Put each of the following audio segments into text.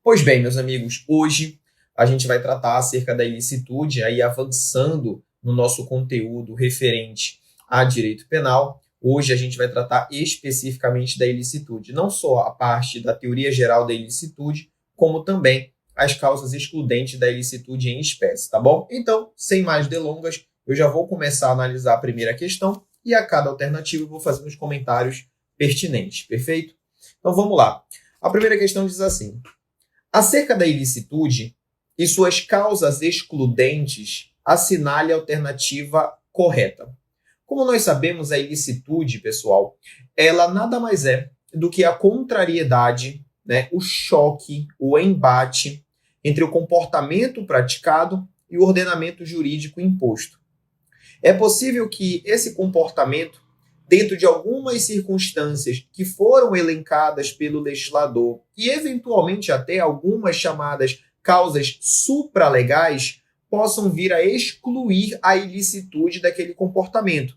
Pois bem, meus amigos, hoje a gente vai tratar acerca da ilicitude, aí avançando no nosso conteúdo referente a direito penal. Hoje a gente vai tratar especificamente da ilicitude, não só a parte da teoria geral da ilicitude, como também as causas excludentes da ilicitude em espécie, tá bom? Então, sem mais delongas, eu já vou começar a analisar a primeira questão e a cada alternativa eu vou fazer uns comentários pertinentes, perfeito? Então vamos lá. A primeira questão diz assim: acerca da ilicitude e suas causas excludentes, assinale a alternativa correta. Como nós sabemos, a ilicitude, pessoal, ela nada mais é do que a contrariedade, o choque, o embate entre o comportamento praticado e o ordenamento jurídico imposto. É possível que esse comportamento, dentro de algumas circunstâncias que foram elencadas pelo legislador e, eventualmente, até algumas chamadas causas supralegais, possam vir a excluir a ilicitude daquele comportamento.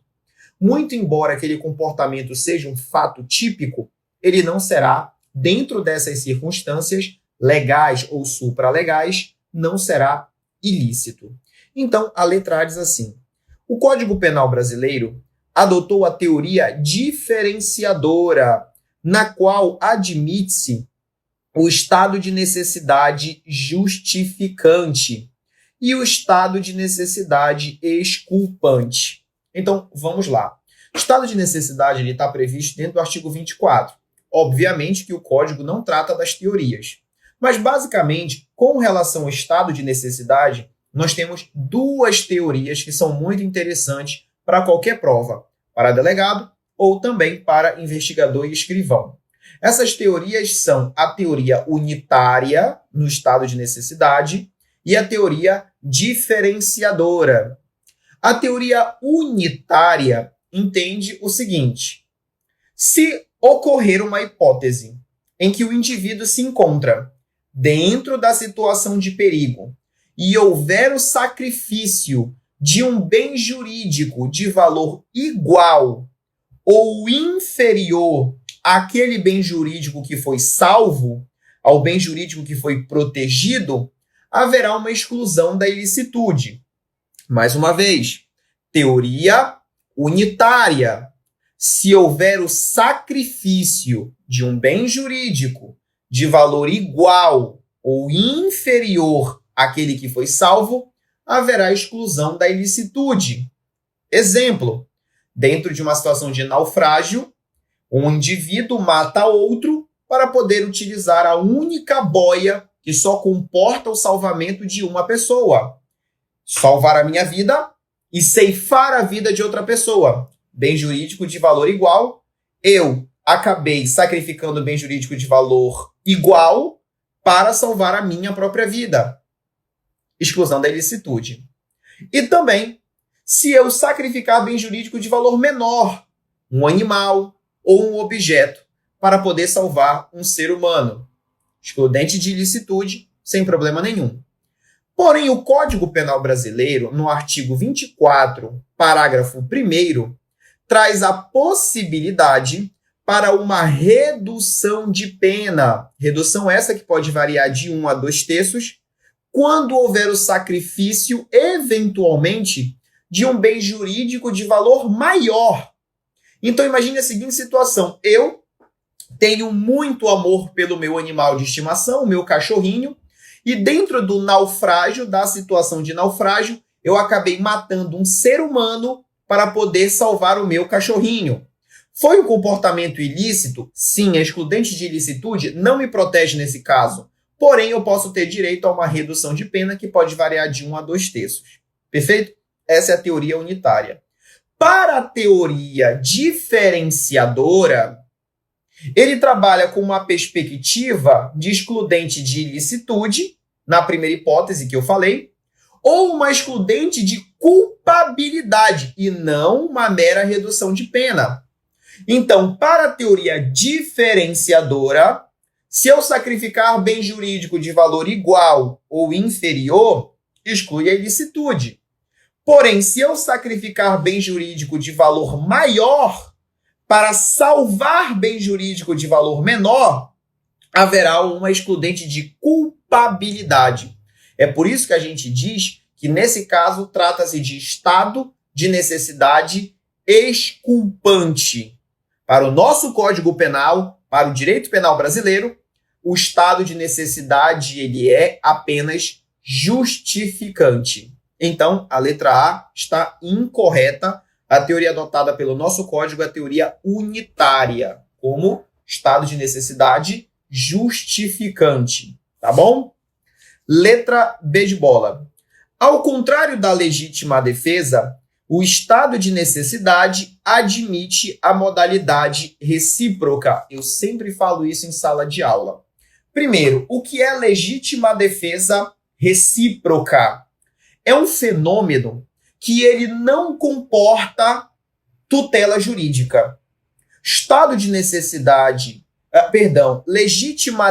Muito embora aquele comportamento seja um fato típico, ele não será, dentro dessas circunstâncias legais ou supralegais, não será ilícito. Então, a letra A diz assim: o Código Penal brasileiro adotou a teoria diferenciadora, na qual admite-se o estado de necessidade justificante e o estado de necessidade exculpante. Então, vamos lá. O estado de necessidade está previsto dentro do artigo 24. Obviamente que o Código não trata das teorias. Mas, basicamente, com relação ao estado de necessidade, nós temos duas teorias que são muito interessantes para qualquer prova, para delegado ou também para investigador e escrivão. Essas teorias são a teoria unitária, no estado de necessidade, e a teoria diferenciadora. A teoria unitária entende o seguinte: se ocorrer uma hipótese em que o indivíduo se encontra dentro da situação de perigo e houver o sacrifício de um bem jurídico de valor igual ou inferior àquele bem jurídico que foi salvo, ao bem jurídico que foi protegido, haverá uma exclusão da ilicitude. Mais uma vez, teoria unitária. Se houver o sacrifício de um bem jurídico de valor igual ou inferior àquele que foi salvo, haverá exclusão da ilicitude. Exemplo: dentro de uma situação de naufrágio, um indivíduo mata outro para poder utilizar a única boia que só comporta o salvamento de uma pessoa. Salvar a minha vida e ceifar a vida de outra pessoa. Bem jurídico de valor igual. Eu acabei sacrificando o bem jurídico de valor igual para salvar a minha própria vida. Exclusão da ilicitude. E também, se eu sacrificar bem jurídico de valor menor, um animal ou um objeto, para poder salvar um ser humano. Excludente de ilicitude, sem problema nenhum. Porém, o Código Penal brasileiro, no artigo 24, parágrafo 1º, traz a possibilidade para uma redução de pena. Redução essa que pode variar de 1 a 2 terços, quando houver o sacrifício, eventualmente, de um bem jurídico de valor maior. Então, imagine a seguinte situação: eu tenho muito amor pelo meu animal de estimação, o meu cachorrinho, e dentro do naufrágio, da situação de naufrágio, eu acabei matando um ser humano para poder salvar o meu cachorrinho. Foi um comportamento ilícito? Sim, a excludente de ilicitude não me protege nesse caso. Porém, eu posso ter direito a uma redução de pena que pode variar de 1 a 2 terços. Perfeito? Essa é a teoria unitária. Para a teoria diferenciadora, ele trabalha com uma perspectiva de excludente de ilicitude, na primeira hipótese que eu falei, ou uma excludente de culpabilidade, e não uma mera redução de pena. Então, para a teoria diferenciadora, se eu sacrificar bem jurídico de valor igual ou inferior, exclui a ilicitude. Porém, se eu sacrificar bem jurídico de valor maior para salvar bem jurídico de valor menor, haverá uma excludente de culpabilidade. É por isso que a gente diz que, nesse caso, trata-se de estado de necessidade exculpante. Para o nosso Código Penal, para o direito penal brasileiro, o estado de necessidade ele é apenas justificante. Então, a letra A está incorreta. A teoria adotada pelo nosso código é a teoria unitária, como estado de necessidade justificante. Tá bom? Letra B de bola. Ao contrário da legítima defesa, o estado de necessidade admite a modalidade recíproca. Eu sempre falo isso em sala de aula. Primeiro, o que é legítima defesa recíproca? É um fenômeno que ele não comporta tutela jurídica. Estado de necessidade, legítima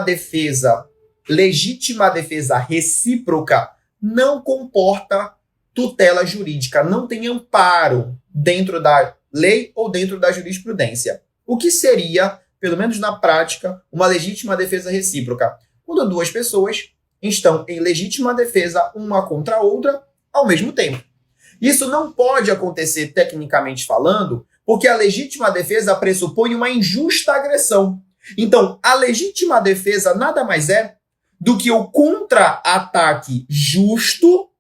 defesa recíproca não comporta tutela jurídica, não tem amparo dentro da lei ou dentro da jurisprudência. O que seria, pelo menos na prática, uma legítima defesa recíproca? Quando duas pessoas estão em legítima defesa uma contra a outra ao mesmo tempo. Isso não pode acontecer tecnicamente falando, porque a legítima defesa pressupõe uma injusta agressão. Então, a legítima defesa nada mais é do que o contra-ataque justo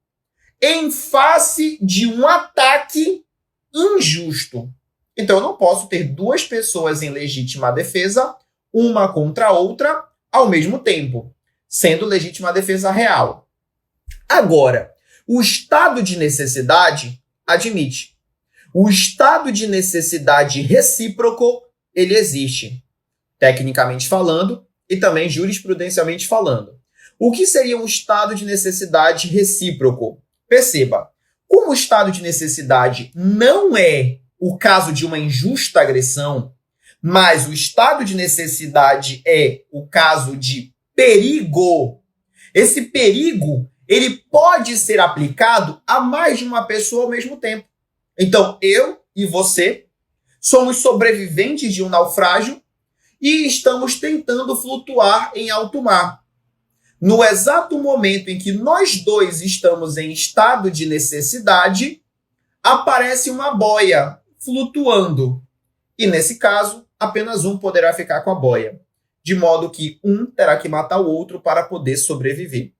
em face de um ataque injusto. Então, eu não posso ter duas pessoas em legítima defesa, uma contra a outra, ao mesmo tempo, sendo legítima defesa real. Agora, o estado de necessidade admite. O estado de necessidade recíproco, ele existe, tecnicamente falando e também jurisprudencialmente falando. O que seria um estado de necessidade recíproco? Perceba, como o estado de necessidade não é o caso de uma injusta agressão, mas o estado de necessidade é o caso de perigo. Esse perigo, ele pode ser aplicado a mais de uma pessoa ao mesmo tempo. Então, eu e você somos sobreviventes de um naufrágio e estamos tentando flutuar em alto mar. No exato momento em que nós dois estamos em estado de necessidade, aparece uma boia flutuando. E, nesse caso, apenas um poderá ficar com a boia. De modo que um terá que matar o outro para poder sobreviver.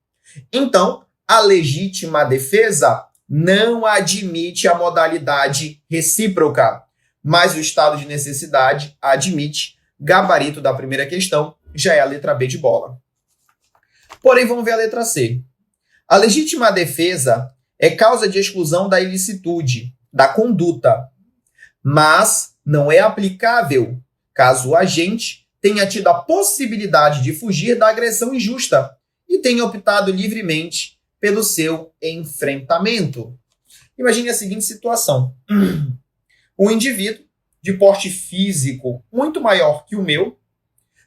Então, a legítima defesa não admite a modalidade recíproca, mas o estado de necessidade admite. Gabarito da primeira questão já é a letra B de bola. Porém, vamos ver a letra C. A legítima defesa é causa de exclusão da ilicitude, da conduta, mas não é aplicável caso o agente tenha tido a possibilidade de fugir da agressão injusta e tenha optado livremente pelo seu enfrentamento. Imagine a seguinte situação. Um indivíduo de porte físico muito maior que o meu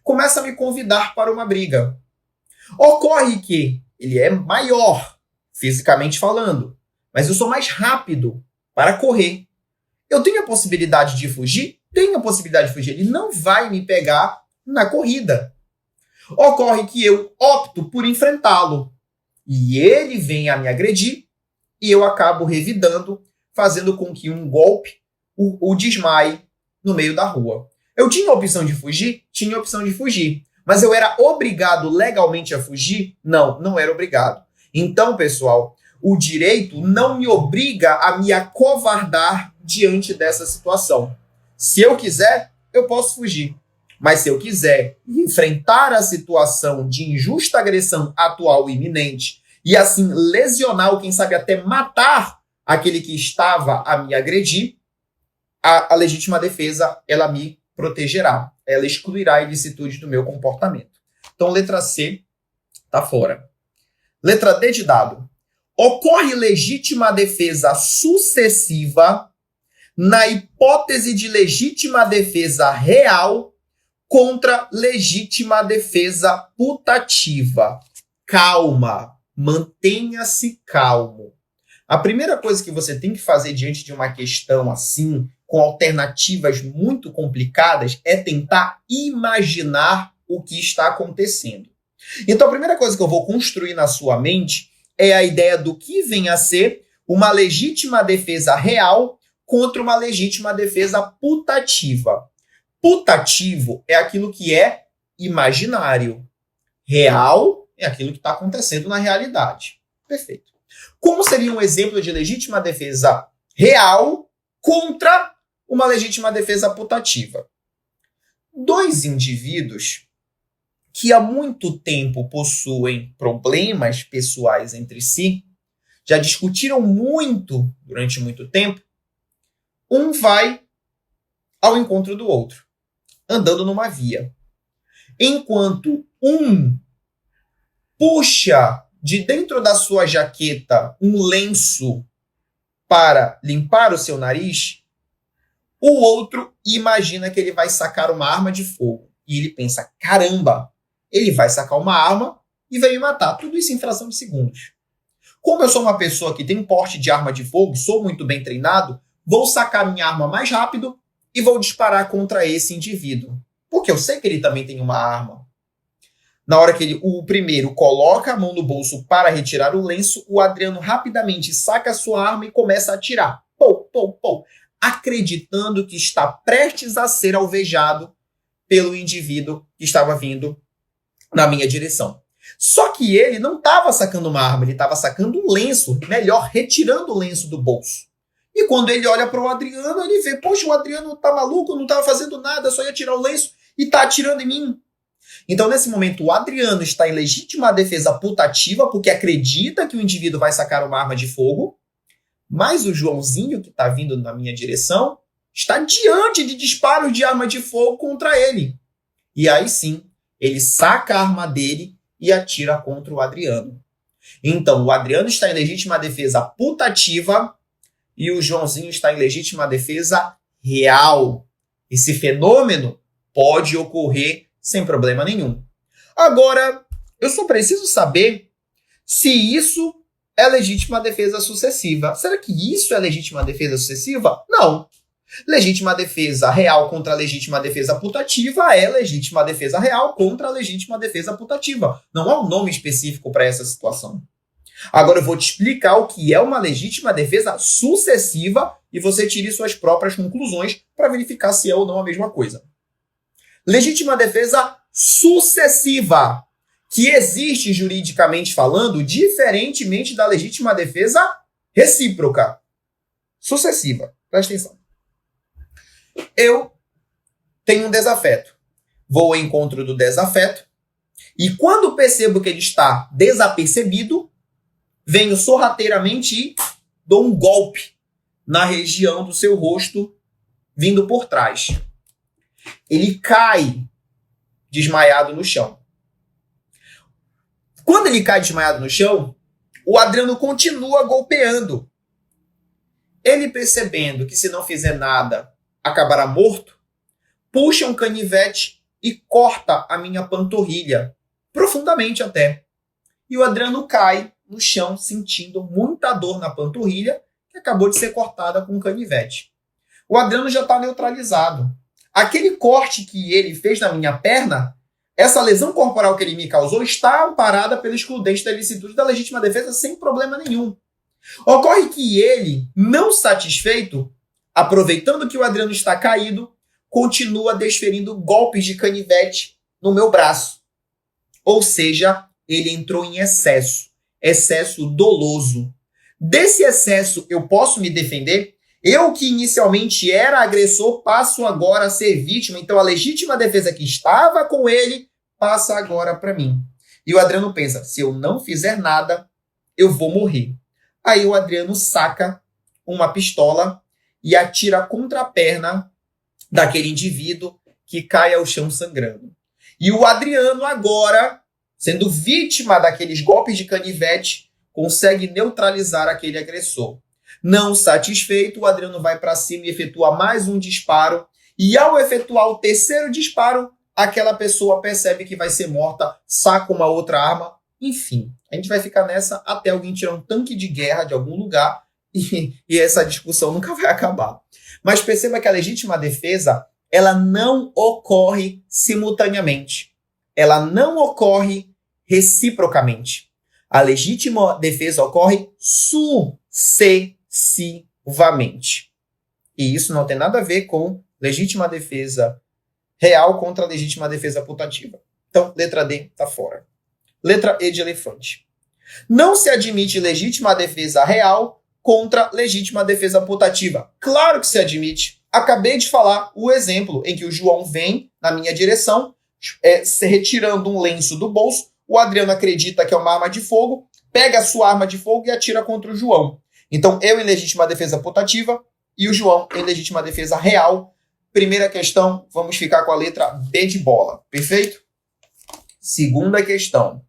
começa a me convidar para uma briga. Ocorre que ele é maior, fisicamente falando, mas eu sou mais rápido para correr. Eu tenho a possibilidade de fugir? Tenho a possibilidade de fugir. Ele não vai me pegar na corrida. Ocorre que eu opto por enfrentá-lo. E ele vem a me agredir e eu acabo revidando, fazendo com que um golpe o desmaie no meio da rua. Eu tinha a opção de fugir? Tinha a opção de fugir. Mas eu era obrigado legalmente a fugir? Não, não era obrigado. Então, pessoal, o direito não me obriga a me acovardar diante dessa situação. Se eu quiser, eu posso fugir. Mas se eu quiser enfrentar a situação de injusta agressão atual e iminente e assim lesionar ou quem sabe até matar aquele que estava a me agredir, a legítima defesa ela me protegerá. Ela excluirá a ilicitude do meu comportamento. Então, letra C está fora. Letra D de dado. Ocorre legítima defesa sucessiva na hipótese de legítima defesa real contra legítima defesa putativa. Calma, mantenha-se calmo. A primeira coisa que você tem que fazer diante de uma questão assim, com alternativas muito complicadas, é tentar imaginar o que está acontecendo. Então, a primeira coisa que eu vou construir na sua mente é a ideia do que vem a ser uma legítima defesa real contra uma legítima defesa putativa. Putativo é aquilo que é imaginário. Real é aquilo que está acontecendo na realidade. Perfeito. Como seria um exemplo de legítima defesa real contra uma legítima defesa putativa? Dois indivíduos que há muito tempo possuem problemas pessoais entre si, já discutiram muito durante muito tempo, um vai ao encontro do outro, andando numa via. Enquanto um puxa de dentro da sua jaqueta um lenço para limpar o seu nariz, o outro imagina que ele vai sacar uma arma de fogo. E ele pensa, caramba, ele vai sacar uma arma e vai me matar. Tudo isso em fração de segundos. Como eu sou uma pessoa que tem porte de arma de fogo, sou muito bem treinado, vou sacar minha arma mais rápido e vou disparar contra esse indivíduo. Porque eu sei que ele também tem uma arma. Na hora que o primeiro coloca a mão no bolso para retirar o lenço, o Adriano rapidamente saca a sua arma e começa a atirar. Pou, pou, pou. Acreditando que está prestes a ser alvejado pelo indivíduo que estava vindo na minha direção. Só que ele não estava sacando uma arma, ele estava sacando um lenço, melhor, retirando o lenço do bolso. E quando ele olha para o Adriano, ele vê, poxa, o Adriano tá maluco, não estava fazendo nada, só ia tirar o lenço e está atirando em mim. Então, nesse momento, o Adriano está em legítima defesa putativa, porque acredita que o indivíduo vai sacar uma arma de fogo, mas o Joãozinho, que está vindo na minha direção, está diante de disparos de arma de fogo contra ele. E aí sim, ele saca a arma dele e atira contra o Adriano. Então, o Adriano está em legítima defesa putativa e o Joãozinho está em legítima defesa real. Esse fenômeno pode ocorrer sem problema nenhum. Agora, eu só preciso saber se isso é legítima defesa sucessiva. Será que isso é legítima defesa sucessiva? Não. Legítima defesa real contra legítima defesa putativa é legítima defesa real contra legítima defesa putativa. Não há um nome específico para essa situação. Agora eu vou te explicar o que é uma legítima defesa sucessiva e você tire suas próprias conclusões para verificar se é ou não a mesma coisa. Legítima defesa sucessiva, que existe juridicamente falando, diferentemente da legítima defesa recíproca. Sucessiva. Presta atenção. Eu tenho um desafeto. Vou ao encontro do desafeto e quando percebo que ele está desapercebido, venho sorrateiramente e dou um golpe na região do seu rosto, vindo por trás. Ele cai desmaiado no chão. Quando ele cai desmaiado no chão, o Adriano continua golpeando. Ele, percebendo que se não fizer nada, acabará morto, puxa um canivete e corta a minha panturrilha, profundamente até. E o Adriano cai no chão, sentindo muita dor na panturrilha, que acabou de ser cortada com um canivete. O Adriano já está neutralizado. Aquele corte que ele fez na minha perna, essa lesão corporal que ele me causou, está amparada pelo excludente da ilicitude da legítima defesa sem problema nenhum. Ocorre que ele, não satisfeito, aproveitando que o Adriano está caído, continua desferindo golpes de canivete no meu braço. Ou seja, ele entrou em excesso doloso. Desse excesso eu posso me defender? Eu que inicialmente era agressor passo agora a ser vítima, então a legítima defesa que estava com ele passa agora para mim. E o Adriano pensa, se eu não fizer nada, eu vou morrer. Aí o Adriano saca uma pistola e atira contra a perna daquele indivíduo que cai ao chão sangrando. E o Adriano agora, sendo vítima daqueles golpes de canivete, consegue neutralizar aquele agressor. Não satisfeito, o Adriano vai para cima e efetua mais um disparo. E ao efetuar o terceiro disparo, aquela pessoa percebe que vai ser morta, saca uma outra arma. Enfim, a gente vai ficar nessa até alguém tirar um tanque de guerra de algum lugar e essa discussão nunca vai acabar. Mas perceba que a legítima defesa, ela não ocorre simultaneamente. ela não ocorre reciprocamente. A legítima defesa ocorre sucessivamente. E isso não tem nada a ver com legítima defesa real contra legítima defesa putativa. Então, letra D está fora. Letra E de elefante. Não se admite legítima defesa real contra legítima defesa putativa. Claro que se admite. Acabei de falar o exemplo em que o João vem na minha direção, se retirando um lenço do bolso. O Adriano acredita que é uma arma de fogo, pega a sua arma de fogo e atira contra o João. Então, eu em legítima defesa putativa e o João em legítima defesa real. Primeira questão, vamos ficar com a letra B de bola. Perfeito? Segunda questão.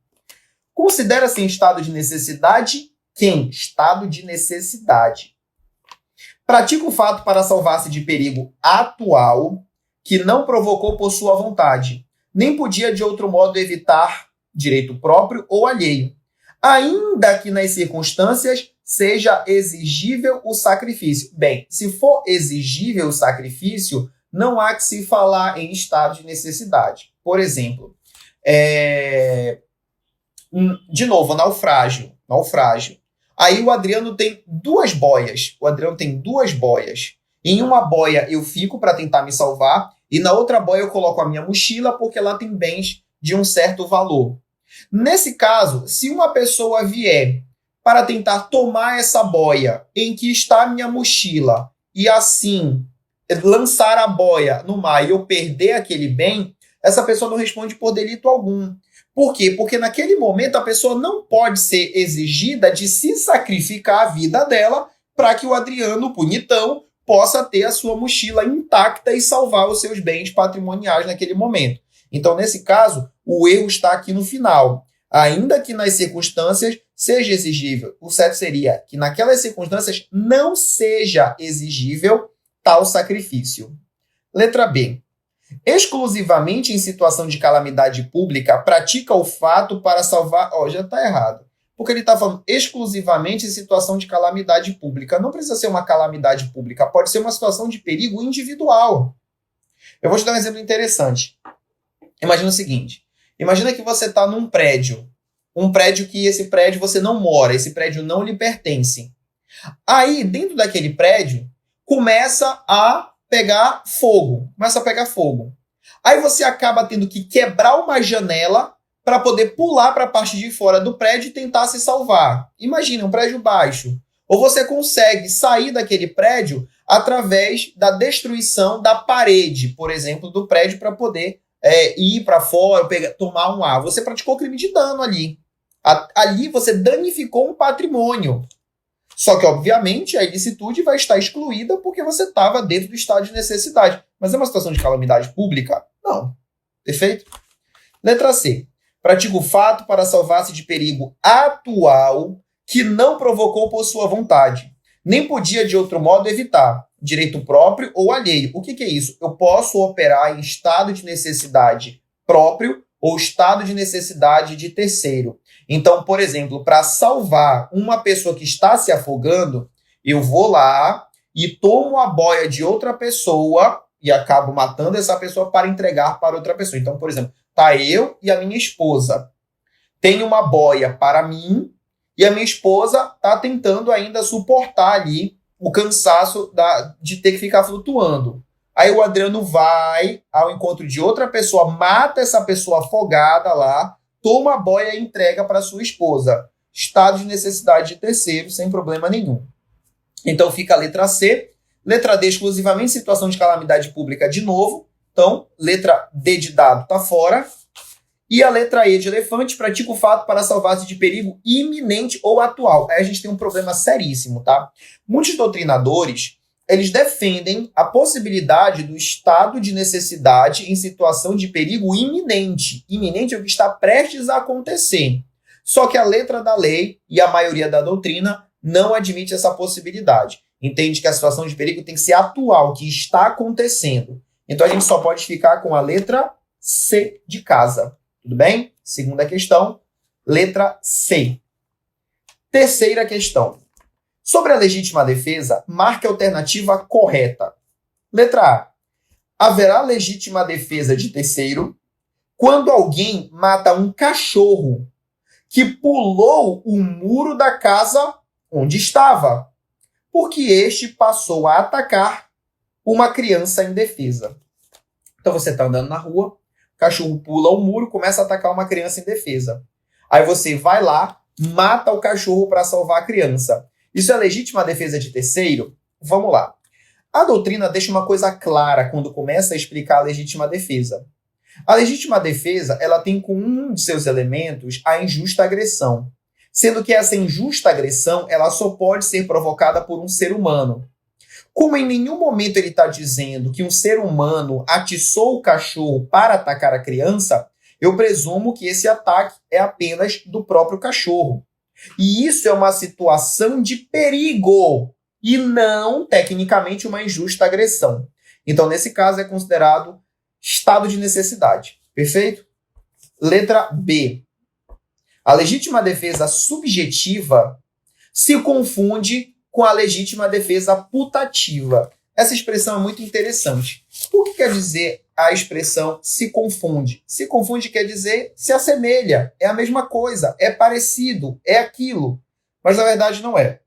Considera-se em estado de necessidade quem? Estado de necessidade. Pratica o fato para salvar-se de perigo atual que não provocou por sua vontade, nem podia de outro modo evitar direito próprio ou alheio, ainda que nas circunstâncias seja exigível o sacrifício. Bem, se for exigível o sacrifício, não há que se falar em estado de necessidade. Por exemplo, de novo, naufrágio. Aí o Adriano tem duas boias. Em uma boia eu fico para tentar me salvar e na outra boia eu coloco a minha mochila porque lá tem bens de um certo valor. Nesse caso, se uma pessoa vier para tentar tomar essa boia em que está a minha mochila e assim lançar a boia no mar e eu perder aquele bem, essa pessoa não responde por delito algum. Por quê? Porque naquele momento a pessoa não pode ser exigida de se sacrificar a vida dela para que o Adriano, bonitão, possa ter a sua mochila intacta e salvar os seus bens patrimoniais naquele momento. Então, nesse caso, o erro está aqui no final. Ainda que nas circunstâncias seja exigível. O certo seria que naquelas circunstâncias não seja exigível tal sacrifício. Letra B. Exclusivamente em situação de calamidade pública, pratica o fato para salvar... já está errado. Porque ele está falando exclusivamente em situação de calamidade pública. Não precisa ser uma calamidade pública, pode ser uma situação de perigo individual. Eu vou te dar um exemplo interessante. Imagina o seguinte. Imagina que você está num prédio. Um prédio que esse prédio você não mora. Esse prédio não lhe pertence. Aí, dentro daquele prédio, começa a pegar fogo. Aí você acaba tendo que quebrar uma janela para poder pular para a parte de fora do prédio e tentar se salvar. Imagina, um prédio baixo. Ou você consegue sair daquele prédio através da destruição da parede, por exemplo, do prédio para poder ir para fora, tomar um ar. Você praticou crime de dano ali. Ali você danificou um patrimônio. Só que, obviamente, a ilicitude vai estar excluída porque você estava dentro do estado de necessidade. Mas é uma situação de calamidade pública? Não. Perfeito? Letra C. Pratica o fato para salvar-se de perigo atual que não provocou por sua vontade, nem podia de outro modo evitar, direito próprio ou alheio. O que é isso? Eu posso operar em estado de necessidade próprio ou estado de necessidade de terceiro. Então, por exemplo, para salvar uma pessoa que está se afogando, eu vou lá e tomo a boia de outra pessoa e acabo matando essa pessoa para entregar para outra pessoa. Então, por exemplo, tá eu e a minha esposa. Tem uma boia para mim e a minha esposa está tentando ainda suportar ali o cansaço de ter que ficar flutuando. Aí o Adriano vai ao encontro de outra pessoa, mata essa pessoa afogada lá, toma a boia e entrega para sua esposa. Estado de necessidade de terceiro, sem problema nenhum. Então fica a letra C. Letra D, exclusivamente situação de calamidade pública de novo. Então, letra D de dado está fora. E a letra E de elefante, pratica o fato para salvar-se de perigo iminente ou atual. Aí a gente tem um problema seríssimo, tá? Muitos doutrinadores, eles defendem a possibilidade do estado de necessidade em situação de perigo iminente. Iminente é o que está prestes a acontecer. Só que a letra da lei e a maioria da doutrina não admite essa possibilidade. Entende que a situação de perigo tem que ser atual, que está acontecendo. Então a gente só pode ficar com a letra C de casa. Tudo bem? Segunda questão, letra C. Terceira questão. Sobre a legítima defesa, marque a alternativa correta. Letra A. Haverá legítima defesa de terceiro quando alguém mata um cachorro que pulou o muro da casa onde estava, porque este passou a atacar uma criança indefesa. Então você está andando na rua, o cachorro pula o muro, começa a atacar uma criança indefesa. Aí você vai lá, mata o cachorro para salvar a criança. Isso é legítima defesa de terceiro? Vamos lá. A doutrina deixa uma coisa clara quando começa a explicar a legítima defesa. A legítima defesa, ela tem como um de seus elementos a injusta agressão, sendo que essa injusta agressão ela só pode ser provocada por um ser humano. Como em nenhum momento ele está dizendo que um ser humano atiçou o cachorro para atacar a criança, eu presumo que esse ataque é apenas do próprio cachorro. E isso é uma situação de perigo e não, tecnicamente, uma injusta agressão. Então, nesse caso, é considerado estado de necessidade. Perfeito? Letra B. A legítima defesa subjetiva se confunde com a legítima defesa putativa. Essa expressão é muito interessante. O que quer dizer a expressão se confunde? Se confunde quer dizer se assemelha, é a mesma coisa, é parecido, é aquilo. Mas na verdade não é.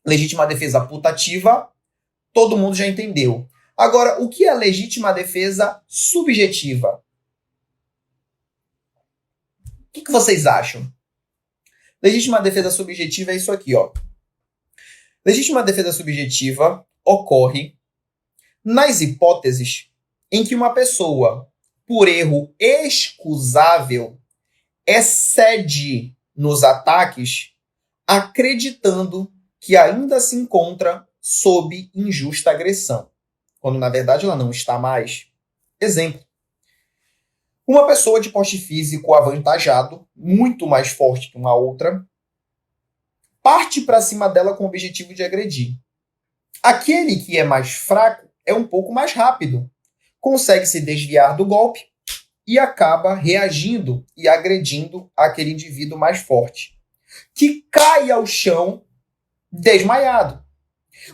Legítima defesa putativa, todo mundo já entendeu. Agora, o que é legítima defesa subjetiva? O que vocês acham? Legítima defesa subjetiva é isso aqui, ó. Legítima defesa subjetiva ocorre nas hipóteses em que uma pessoa, por erro excusável, excede nos ataques, acreditando que ainda se encontra sob injusta agressão, quando na verdade ela não está mais. Exemplo. Uma pessoa de porte físico avantajado, muito mais forte que uma outra, parte para cima dela com o objetivo de agredir. Aquele que é mais fraco é um pouco mais rápido, consegue se desviar do golpe e acaba reagindo e agredindo aquele indivíduo mais forte, que cai ao chão desmaiado.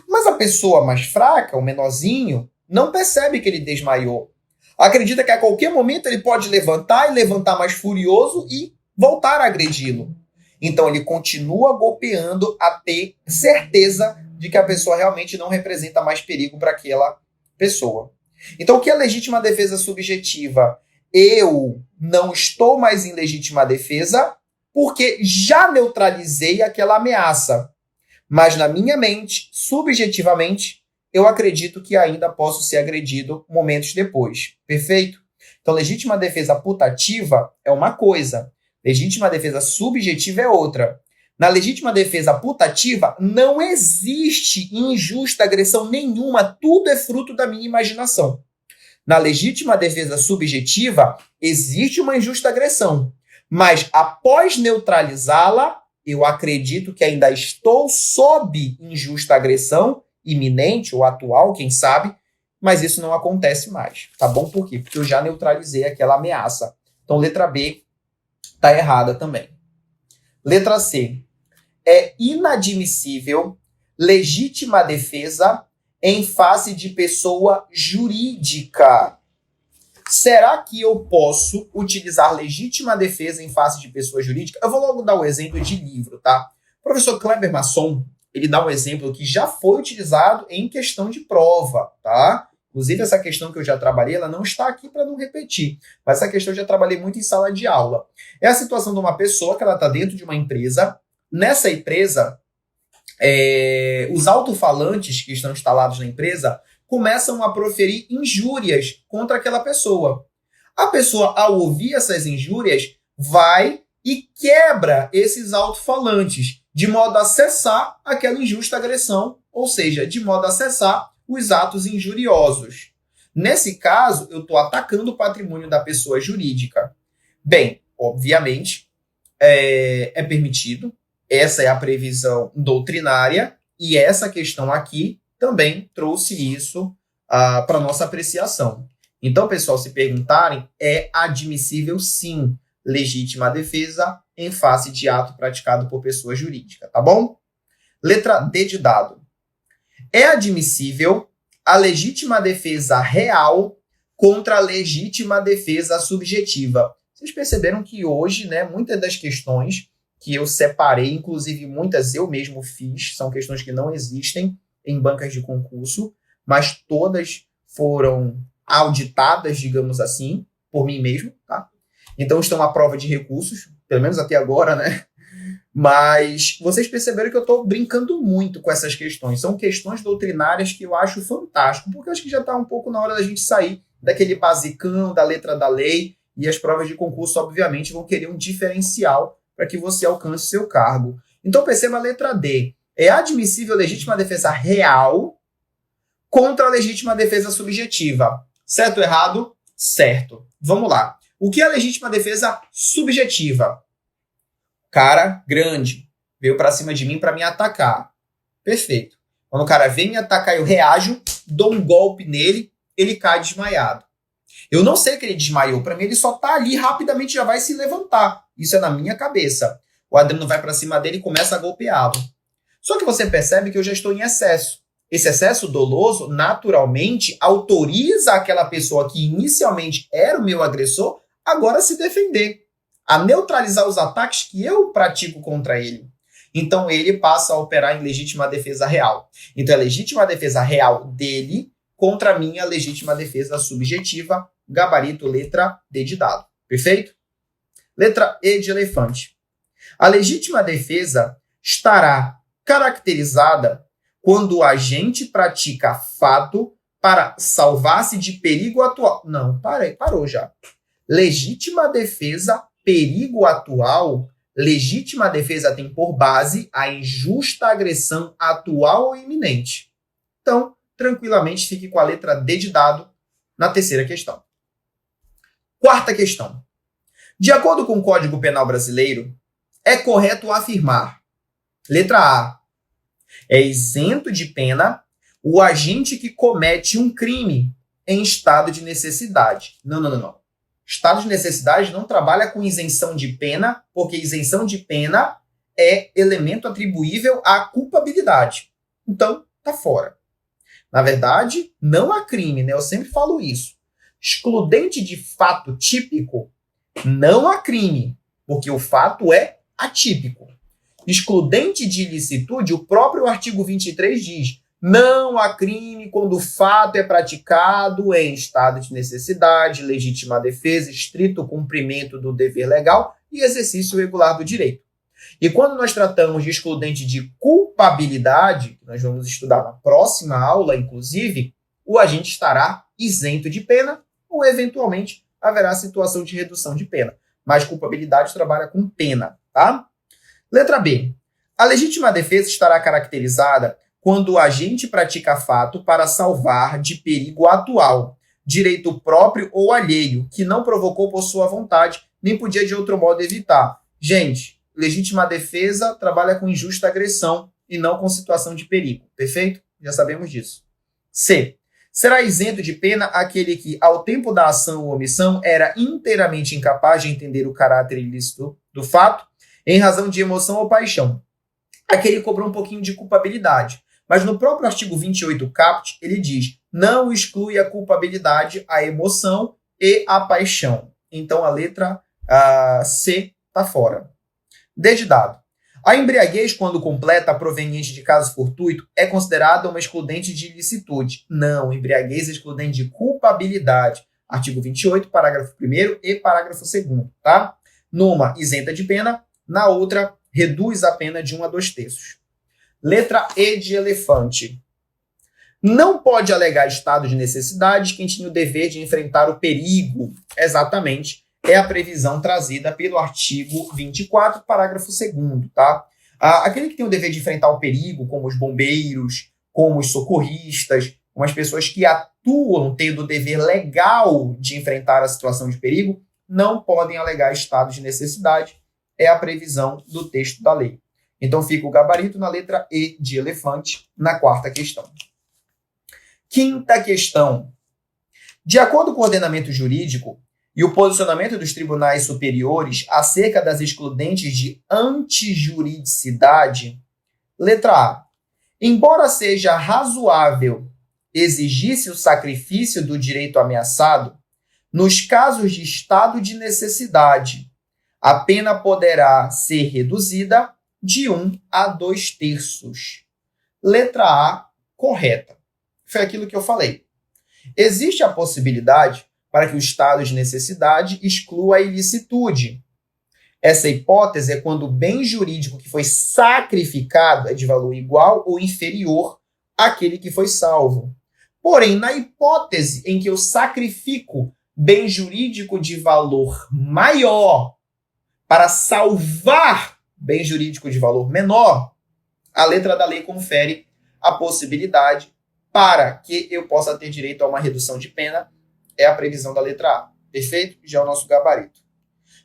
Mas a pessoa mais fraca, o menorzinho, não percebe que ele desmaiou. Acredita que a qualquer momento ele pode levantar e levantar mais furioso e voltar a agredi-lo. Então ele continua golpeando a ter certeza de que a pessoa realmente não representa mais perigo para aquela pessoa. Então o que é legítima defesa subjetiva? Eu não estou mais em legítima defesa porque já neutralizei aquela ameaça. Mas na minha mente, subjetivamente, eu acredito que ainda posso ser agredido momentos depois. Perfeito? Então, legítima defesa putativa é uma coisa. Legítima defesa subjetiva é outra. Na legítima defesa putativa, não existe injusta agressão nenhuma. Tudo é fruto da minha imaginação. Na legítima defesa subjetiva, existe uma injusta agressão. Mas, após neutralizá-la, eu acredito que ainda estou sob injusta agressão, iminente ou atual, quem sabe, mas isso não acontece mais, tá bom? Por quê? Porque eu já neutralizei aquela ameaça. Então, letra B está errada também. Letra C. É inadmissível legítima defesa em face de pessoa jurídica. Será que eu posso utilizar legítima defesa em face de pessoa jurídica? Eu vou logo dar o exemplo de livro, tá? O professor Kleber Masson, ele dá um exemplo que já foi utilizado em questão de prova, tá? Inclusive, essa questão que eu já trabalhei, ela não está aqui para não repetir, mas essa questão eu já trabalhei muito em sala de aula. É a situação de uma pessoa que ela está dentro de uma empresa. Nessa empresa, os alto-falantes que estão instalados na empresa começam a proferir injúrias contra aquela pessoa. A pessoa, ao ouvir essas injúrias, vai e quebra esses alto-falantes, de modo a cessar aquela injusta agressão, ou seja, de modo a cessar os atos injuriosos. Nesse caso, eu estou atacando o patrimônio da pessoa jurídica. Bem, obviamente, é permitido, essa é a previsão doutrinária, e essa questão aqui também trouxe isso para nossa apreciação. Então, pessoal, se perguntarem, é admissível sim legítima defesa em face de ato praticado por pessoa jurídica, tá bom? Letra D de dado. É admissível a legítima defesa real contra a legítima defesa subjetiva. Vocês perceberam que hoje, né, muitas das questões que eu separei, inclusive muitas eu mesmo fiz, são questões que não existem em bancas de concurso, mas todas foram auditadas, digamos assim, por mim mesmo, tá? Então estão à prova de recursos, pelo menos até agora, né? Mas vocês perceberam que eu estou brincando muito com essas questões. São questões doutrinárias que eu acho fantástico, porque eu acho que já está um pouco na hora da gente sair daquele basicão, da letra da lei, e as provas de concurso, obviamente, vão querer um diferencial para que você alcance seu cargo. Então perceba a letra D. É admissível legítima defesa real contra a legítima defesa subjetiva. Certo ou errado? Certo. Vamos lá. O que é a legítima defesa subjetiva? Cara grande veio para cima de mim para me atacar. Perfeito. Quando o cara vem me atacar, eu reajo, dou um golpe nele, ele cai desmaiado. Eu não sei que ele desmaiou. Para mim, ele só tá ali, rapidamente já vai se levantar. Isso é na minha cabeça. O Adriano vai para cima dele e começa a golpeá-lo. Só que você percebe que eu já estou em excesso. Esse excesso doloso, naturalmente, autoriza aquela pessoa que inicialmente era o meu agressor agora a se defender, a neutralizar os ataques que eu pratico contra ele. Então, ele passa a operar em legítima defesa real. Então, é legítima defesa real dele contra a minha legítima defesa subjetiva, gabarito letra D de dado. Perfeito? Letra E de elefante. A legítima defesa estará caracterizada quando o agente pratica fato para salvar-se de perigo atual. Não, parou já. Legítima defesa, perigo atual. Legítima defesa tem por base a injusta agressão atual ou iminente. Então, tranquilamente fique com a letra D de dado na terceira questão. Quarta questão. De acordo com o Código Penal brasileiro, é correto afirmar: letra A, é isento de pena o agente que comete um crime em estado de necessidade. Não. Estado de necessidade não trabalha com isenção de pena, porque isenção de pena é elemento atribuível à culpabilidade. Então, tá fora. Na verdade, não há crime, né? Eu sempre falo isso. Excludente de fato típico, não há crime, porque o fato é atípico. Excludente de ilicitude, o próprio artigo 23 diz: não há crime quando o fato é praticado em estado de necessidade, legítima defesa, estrito cumprimento do dever legal e exercício regular do direito. E quando nós tratamos de excludente de culpabilidade, que nós vamos estudar na próxima aula, inclusive, o agente estará isento de pena ou, eventualmente, haverá situação de redução de pena. Mas culpabilidade trabalha com pena, tá? Letra B. A legítima defesa estará caracterizada quando o agente pratica fato para salvar de perigo atual, direito próprio ou alheio, que não provocou por sua vontade, nem podia de outro modo evitar. Gente, legítima defesa trabalha com injusta agressão e não com situação de perigo. Perfeito? Já sabemos disso. C. Será isento de pena aquele que, ao tempo da ação ou omissão, era inteiramente incapaz de entender o caráter ilícito do fato, em razão de emoção ou paixão. Aquele cobrou um pouquinho de culpabilidade. Mas no próprio artigo 28 caput, ele diz: não exclui a culpabilidade, a emoção e a paixão. Então a letra C está fora. D de dado. A embriaguez, quando completa, proveniente de caso fortuito, é considerada uma excludente de ilicitude. Não, embriaguez é excludente de culpabilidade. Artigo 28, parágrafo 1º e parágrafo 2º, tá? Numa, isenta de pena, na outra, reduz a pena de 1 a 2 terços. Letra E de elefante. Não pode alegar estado de necessidade quem tinha o dever de enfrentar o perigo. Exatamente. É a previsão trazida pelo artigo 24, parágrafo 2º, tá? Aquele que tem o dever de enfrentar o perigo, como os bombeiros, como os socorristas, como as pessoas que atuam tendo o dever legal de enfrentar a situação de perigo, não podem alegar estado de necessidade. É a previsão do texto da lei. Então fica o gabarito na letra E de elefante, na quarta questão. Quinta questão. De acordo com o ordenamento jurídico e o posicionamento dos tribunais superiores acerca das excludentes de antijuridicidade, letra A. Embora seja razoável exigisse o sacrifício do direito ameaçado, nos casos de estado de necessidade, a pena poderá ser reduzida de 1 a 2/3. Letra A, correta. Foi aquilo que eu falei. Existe a possibilidade para que o estado de necessidade exclua a ilicitude. Essa hipótese é quando o bem jurídico que foi sacrificado é de valor igual ou inferior àquele que foi salvo. Porém, na hipótese em que eu sacrifico bem jurídico de valor maior para salvar bem jurídico de valor menor, a letra da lei confere a possibilidade para que eu possa ter direito a uma redução de pena, é a previsão da letra A. Perfeito? Já é o nosso gabarito.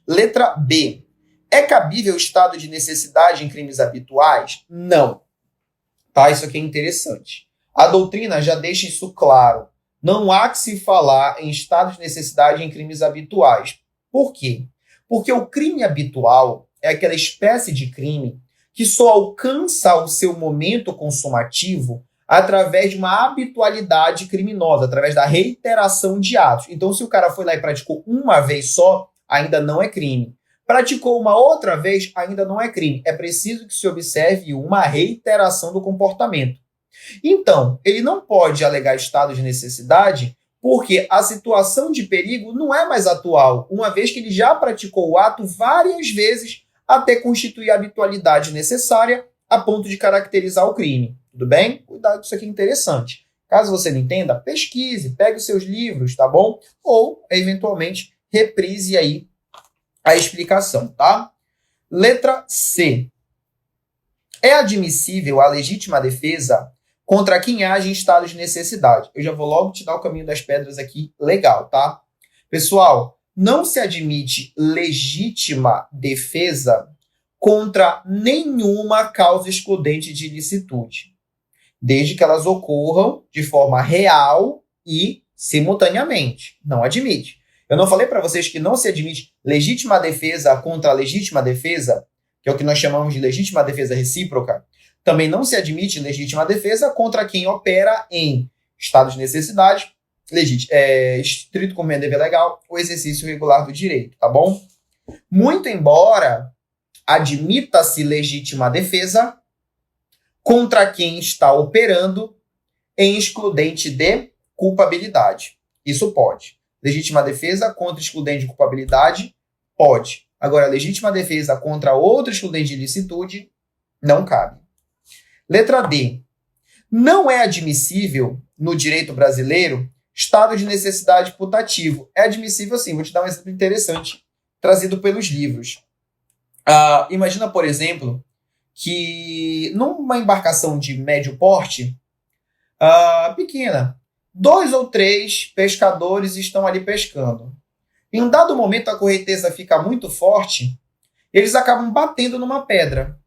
Letra B. É cabível o estado de necessidade em crimes habituais? Não. Tá? Isso aqui é interessante. A doutrina já deixa isso claro. Não há que se falar em estado de necessidade em crimes habituais. Por quê? Porque o crime habitual é aquela espécie de crime que só alcança o seu momento consumativo através de uma habitualidade criminosa, através da reiteração de atos. Então, se o cara foi lá e praticou uma vez só, ainda não é crime. Praticou uma outra vez, ainda não é crime. É preciso que se observe uma reiteração do comportamento. Então, ele não pode alegar estado de necessidade porque a situação de perigo não é mais atual, uma vez que ele já praticou o ato várias vezes até constituir a habitualidade necessária a ponto de caracterizar o crime. Tudo bem? Cuidado, isso aqui é interessante. Caso você não entenda, pesquise, pegue os seus livros, tá bom? Ou, eventualmente, reprise aí a explicação, tá? Letra C. É admissível a legítima defesa contra quem age em estado de necessidade? Eu já vou logo te dar o caminho das pedras aqui, legal, tá? Pessoal, não se admite legítima defesa contra nenhuma causa excludente de ilicitude, desde que elas ocorram de forma real e simultaneamente. Não admite. Eu não falei para vocês que não se admite legítima defesa contra legítima defesa, que é o que nós chamamos de legítima defesa recíproca? Também não se admite legítima defesa contra quem opera em estado de necessidade, estrito cumprimento dever legal, ou exercício regular do direito, tá bom? Muito embora admita-se legítima defesa contra quem está operando em excludente de culpabilidade. Isso pode. Legítima defesa contra excludente de culpabilidade, pode. Agora, legítima defesa contra outro excludente de ilicitude, não cabe. Letra D. Não é admissível, no direito brasileiro, estado de necessidade putativo. É admissível sim. Vou te dar um exemplo interessante, trazido pelos livros. Imagina, por exemplo, que numa embarcação de médio porte, pequena, 2 ou 3 pescadores estão ali pescando. Em um dado momento, a correnteza fica muito forte, eles acabam batendo numa pedra.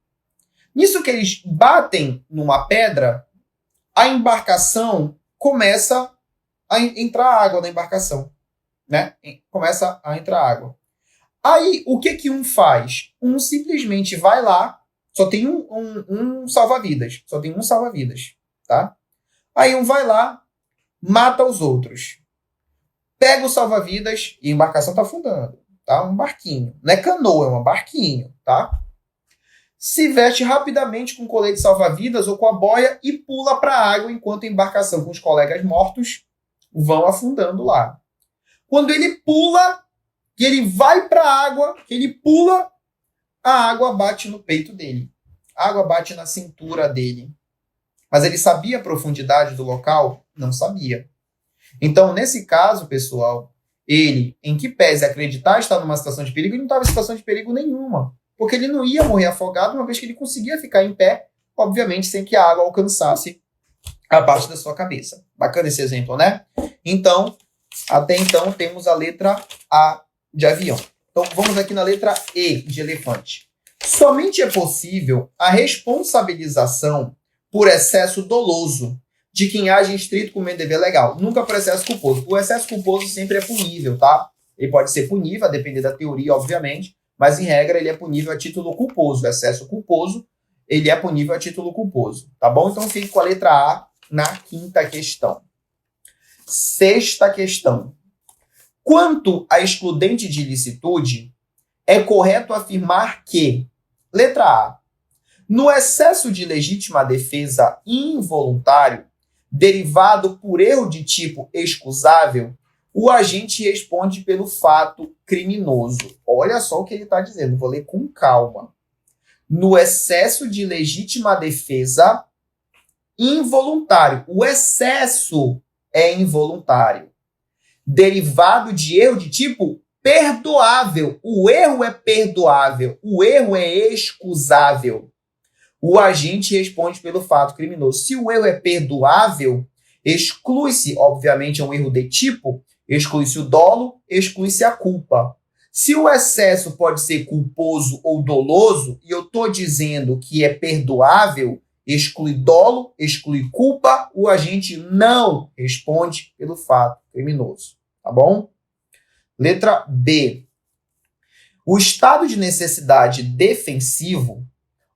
Nisso que eles batem numa pedra, a embarcação começa a entrar água na embarcação, né? Começa a entrar água. Aí, o que um faz? Um simplesmente vai lá, só tem um salva-vidas, tá? Aí um vai lá, mata os outros. Pega o salva-vidas e a embarcação está afundando, tá? Um barquinho. Não é canoa, é um barquinho, tá? Se veste rapidamente com colete salva-vidas ou com a boia e pula para a água enquanto a embarcação com os colegas mortos vão afundando lá. Quando ele pula, que ele vai para a água, que ele pula, a água bate no peito dele. A água bate na cintura dele. Mas ele sabia a profundidade do local? Não sabia. Então, nesse caso, pessoal, ele, em que pese acreditar estar numa situação de perigo, ele não estava em situação de perigo nenhuma. Porque ele não ia morrer afogado, uma vez que ele conseguia ficar em pé, obviamente, sem que a água alcançasse a parte da sua cabeça. Bacana esse exemplo, né? Então, até então, temos a letra A de avião. Então, vamos aqui na letra E de elefante. Somente é possível a responsabilização por excesso doloso de quem age em estrito cumprimento de dever legal. Nunca por excesso culposo. O excesso culposo sempre é punível, tá? Ele pode ser punível, a depender da teoria, obviamente, mas, em regra, ele é punível a título culposo. O excesso culposo, ele é punível a título culposo, tá bom? Então, fique com a letra A na quinta questão. Sexta questão. Quanto à excludente de ilicitude, é correto afirmar que, letra A, no excesso de legítima defesa involuntário, derivado por erro de tipo excusável, o agente responde pelo fato criminoso. Olha só o que ele está dizendo, vou ler com calma. No excesso de legítima defesa involuntário. O excesso é involuntário. Derivado de erro de tipo perdoável. O erro é perdoável. O erro é excusável. O agente responde pelo fato criminoso. Se o erro é perdoável, exclui-se, obviamente, é um erro de tipo, exclui-se o dolo, exclui-se a culpa. Se o excesso pode ser culposo ou doloso, e eu estou dizendo que é perdoável, exclui dolo, exclui culpa, o agente não responde pelo fato criminoso. Tá bom? Letra B. O estado de necessidade defensivo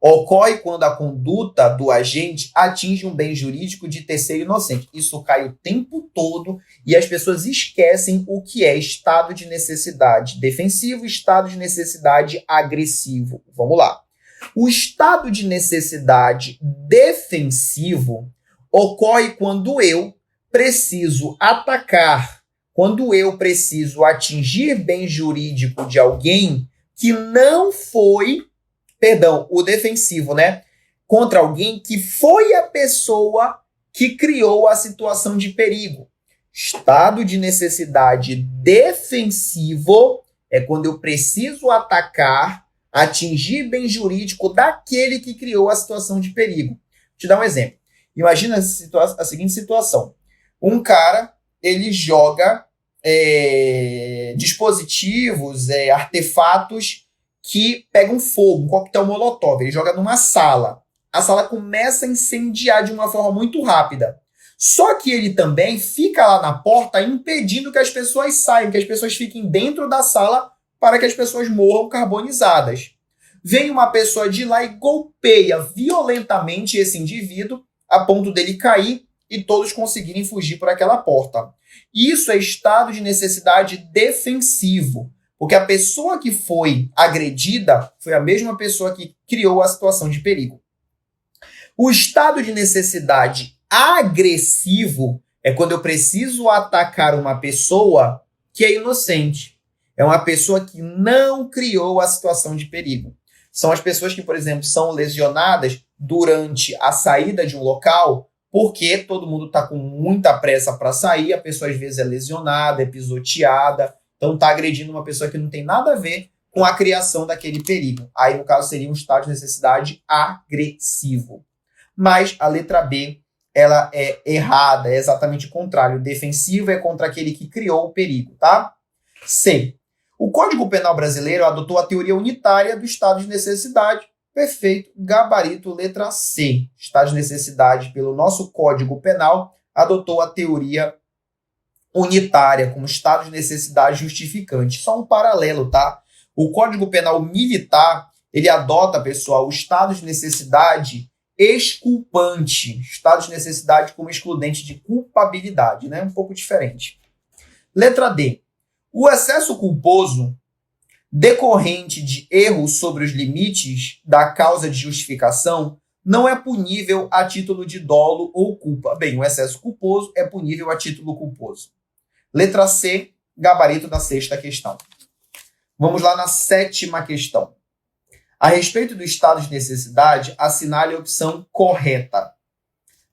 ocorre quando a conduta do agente atinge um bem jurídico de terceiro inocente. Isso cai o tempo todo e as pessoas esquecem o que é estado de necessidade defensivo e estado de necessidade agressivo. Vamos lá. O estado de necessidade defensivo ocorre quando eu preciso atacar, quando eu preciso atingir bem jurídico de alguém que não foi, o defensivo, né? Contra alguém que foi a pessoa que criou a situação de perigo. Estado de necessidade defensivo é quando eu preciso atacar, atingir bem jurídico daquele que criou a situação de perigo. Vou te dar um exemplo. Imagina a seguinte situação. Um cara, ele joga dispositivos, artefatos que pegam fogo, um coquetel molotov. Ele joga numa sala. A sala começa a incendiar de uma forma muito rápida. Só que ele também fica lá na porta impedindo que as pessoas saiam, que as pessoas fiquem dentro da sala para que as pessoas morram carbonizadas. Vem uma pessoa de lá e golpeia violentamente esse indivíduo a ponto dele cair e todos conseguirem fugir por aquela porta. Isso é estado de necessidade defensivo, porque a pessoa que foi agredida foi a mesma pessoa que criou a situação de perigo. O estado de necessidade agressivo é quando eu preciso atacar uma pessoa que é inocente. É uma pessoa que não criou a situação de perigo. São as pessoas que, por exemplo, são lesionadas durante a saída de um local porque todo mundo está com muita pressa para sair, a pessoa às vezes é lesionada, é pisoteada, então está agredindo uma pessoa que não tem nada a ver com a criação daquele perigo. Aí, no caso, seria um estado de necessidade agressivo. Mas a letra B, ela é errada, é exatamente o contrário. Defensivo é contra aquele que criou o perigo, tá? C. O Código Penal brasileiro adotou a teoria unitária do estado de necessidade. Perfeito, gabarito, letra C. Estado de necessidade, pelo nosso Código Penal, adotou a teoria unitária como estado de necessidade justificante. Só um paralelo, tá? O Código Penal militar, ele adota, pessoal, o estado de necessidade exculpante. Estado de necessidade como excludente de culpabilidade, né? Um pouco diferente. Letra D. O excesso culposo decorrente de erro sobre os limites da causa de justificação não é punível a título de dolo ou culpa. Bem, o excesso culposo é punível a título culposo. Letra C, gabarito da sexta questão. Vamos lá na sétima questão. A respeito do estado de necessidade, assinale a opção correta.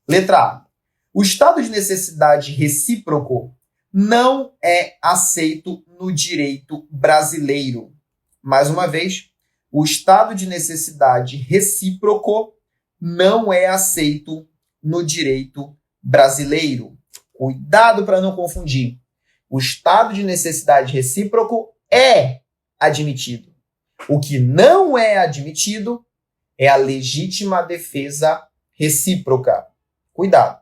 Letra A. O estado de necessidade recíproco não é aceito no direito brasileiro. Mais uma vez, o estado de necessidade recíproco não é aceito no direito brasileiro. Cuidado para não confundir. O estado de necessidade recíproco é admitido. O que não é admitido é a legítima defesa recíproca. Cuidado.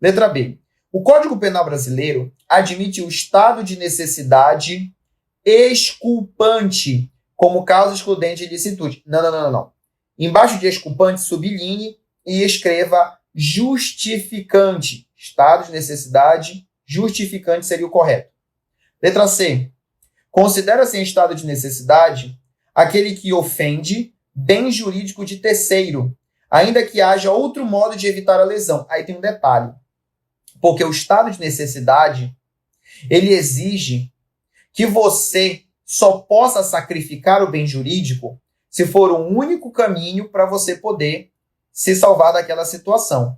Letra B. O Código Penal brasileiro admite o estado de necessidade exculpante como causa excludente de ilicitude. Não. Embaixo de exculpante, sublinhe e escreva justificante. Estado de necessidade justificante seria o correto. Letra C. Considera-se em estado de necessidade aquele que ofende bem jurídico de terceiro, ainda que haja outro modo de evitar a lesão. Aí tem um detalhe. Porque o estado de necessidade, ele exige que você só possa sacrificar o bem jurídico se for o único caminho para você poder se salvar daquela situação.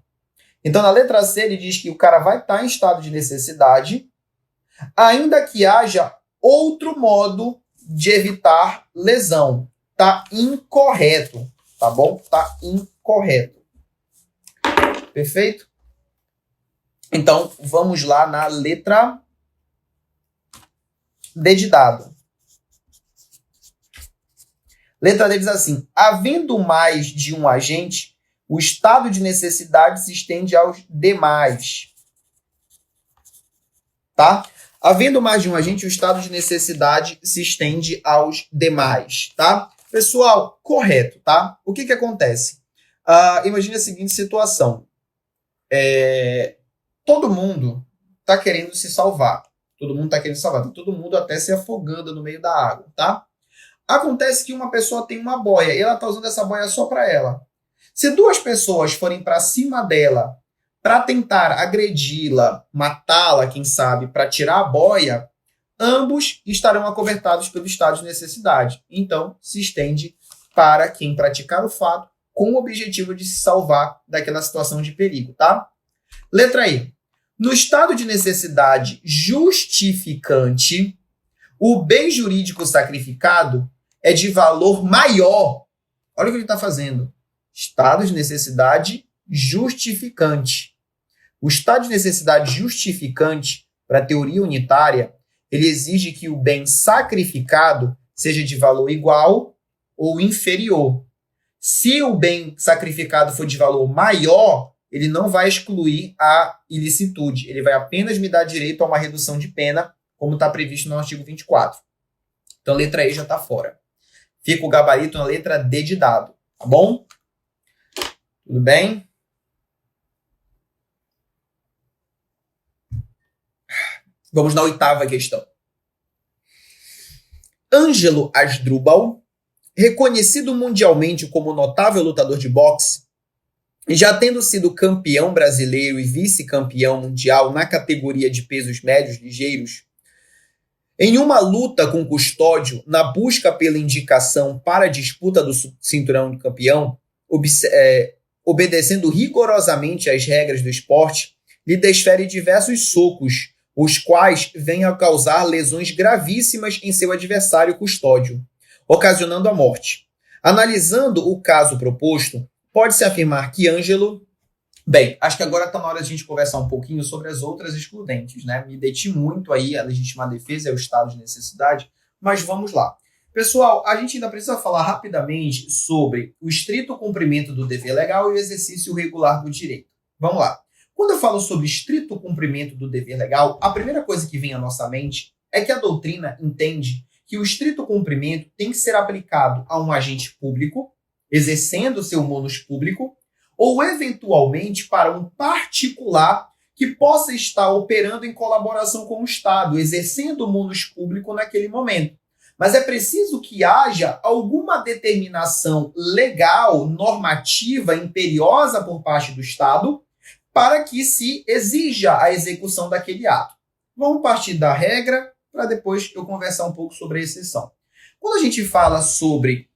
Então, na letra C, ele diz que o cara vai estar em estado de necessidade, ainda que haja outro modo de evitar lesão. Tá incorreto, tá bom? Tá incorreto. Perfeito? Então, vamos lá na letra D de dado. Letra D diz assim: havendo mais de um agente, o estado de necessidade se estende aos demais. Tá? Havendo mais de um agente, o estado de necessidade se estende aos demais. Tá? Pessoal, correto, tá? O que acontece? Imagine a seguinte situação. Todo mundo está querendo se salvar. Todo mundo está querendo se salvar. Tá todo mundo até se afogando no meio da água, tá? Acontece que uma pessoa tem uma boia e ela está usando essa boia só para ela. Se duas pessoas forem para cima dela para tentar agredi-la, matá-la, quem sabe, para tirar a boia, ambos estarão acobertados pelo estado de necessidade. Então, se estende para quem praticar o fato com o objetivo de se salvar daquela situação de perigo, tá? Letra E. No estado de necessidade justificante, o bem jurídico sacrificado é de valor maior. Olha o que ele está fazendo. Estado de necessidade justificante. O estado de necessidade justificante, para a teoria unitária, ele exige que o bem sacrificado seja de valor igual ou inferior. Se o bem sacrificado for de valor maior, ele não vai excluir a ilicitude. Ele vai apenas me dar direito a uma redução de pena, como está previsto no artigo 24. Então, a letra E já está fora. Fica o gabarito na letra D de dado. Tá bom? Tudo bem? Vamos na 8ª questão. Ângelo Asdrubal, reconhecido mundialmente como notável lutador de boxe, e já tendo sido campeão brasileiro e vice-campeão mundial na categoria de pesos médios ligeiros, em uma luta com Custódio, na busca pela indicação para a disputa do cinturão de campeão, obedecendo rigorosamente às regras do esporte, lhe desfere diversos socos, os quais vêm a causar lesões gravíssimas em seu adversário Custódio, ocasionando a morte. Analisando o caso proposto, pode-se afirmar que Ângelo... Bem, acho que agora está na hora de a gente conversar um pouquinho sobre as outras excludentes, né? Me deti muito aí, a legítima defesa e o estado de necessidade, mas vamos lá. Pessoal, a gente ainda precisa falar rapidamente sobre o estrito cumprimento do dever legal e o exercício regular do direito. Vamos lá. Quando eu falo sobre estrito cumprimento do dever legal, a primeira coisa que vem à nossa mente é que a doutrina entende que o estrito cumprimento tem que ser aplicado a um agente público, exercendo seu munus público, ou eventualmente para um particular que possa estar operando em colaboração com o Estado, exercendo o munus público naquele momento. Mas é preciso que haja alguma determinação legal, normativa, imperiosa por parte do Estado para que se exija a execução daquele ato. Vamos partir da regra para depois eu conversar um pouco sobre a exceção. Quando a gente fala sobre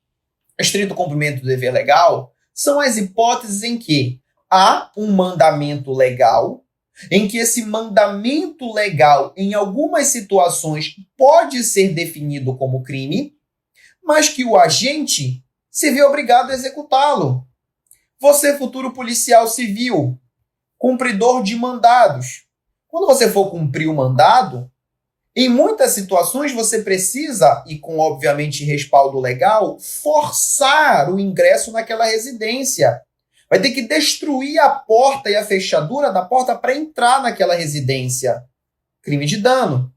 estrito cumprimento do dever legal, são as hipóteses em que há um mandamento legal, em que esse mandamento legal, em algumas situações, pode ser definido como crime, mas que o agente se vê obrigado a executá-lo. Você, futuro policial civil, cumpridor de mandados. Quando você for cumprir o mandado, em muitas situações você precisa, e com obviamente respaldo legal, forçar o ingresso naquela residência. Vai ter que destruir a porta e a fechadura da porta para entrar naquela residência. Crime de dano.